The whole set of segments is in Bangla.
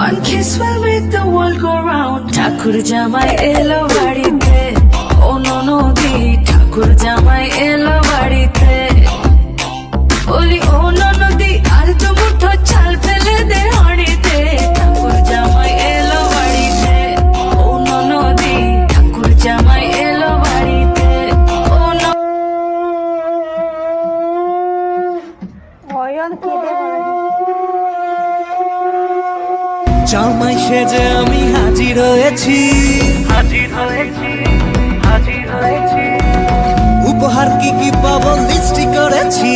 One kiss will make the world go round. ঠাকুর জামাই এলো বাড়িতে, ও ননদি ঠাকুর জামাই এলো বাড়িতে। বলি ও ননদি আর তো মুঠো চাল ফেলে দে হাঁড়িতে। ঠাকুর জামাই এলো বাড়িতে, ও ননদি ঠাকুর জামাই এলো বাড়িতে। ও জামাই সেজে আমি হাজির হয়েছি, উপহার কি কি পাবো লিস্টি করেছি।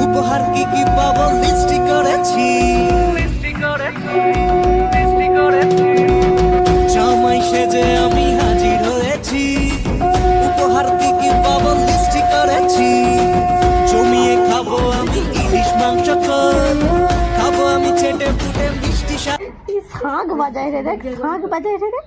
উপহার কি কি পাবো লিস্টি করেছি। জামাই সেজে আমি হাজির হয়েছি, উপহার কি কি পাবো লিস্টি করেছি। জমিয়ে খাবো আমি ইলিশ মাংস, খাবো আমি চেটে ফুটে মিষ্টি শাঁখ বাজায় রে, দেখ শাঁখ বাজায় রে।